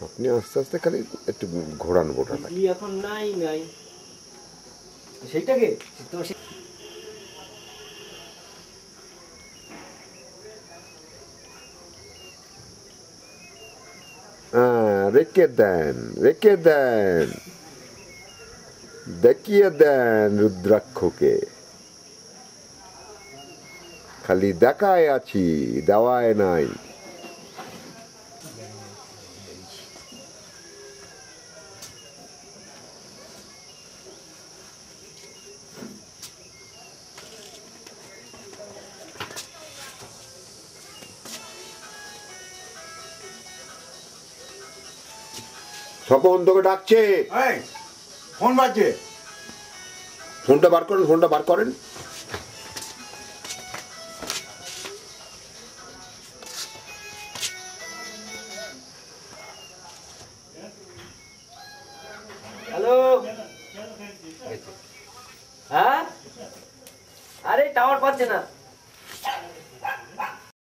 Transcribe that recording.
আপনি আস্তে আস্তে খালি একটু ঘোরান বোটাটা। বিজলি এখন নাই নাই সেইটাকে তো হ্যাঁ, রেখে দেন, দেখিয়ে দেন রুদ্রাক্ষকে। খালি দেখায় আছি, দেওয়ায় নাই। স্বপন তোকে ডাকছে। ফোন বাজছে। ফোনটা বার করেন, ফোনটা বার করেন। হ্যালো, হ্যাঁ, আরে টাওয়ার পাচ্ছে না।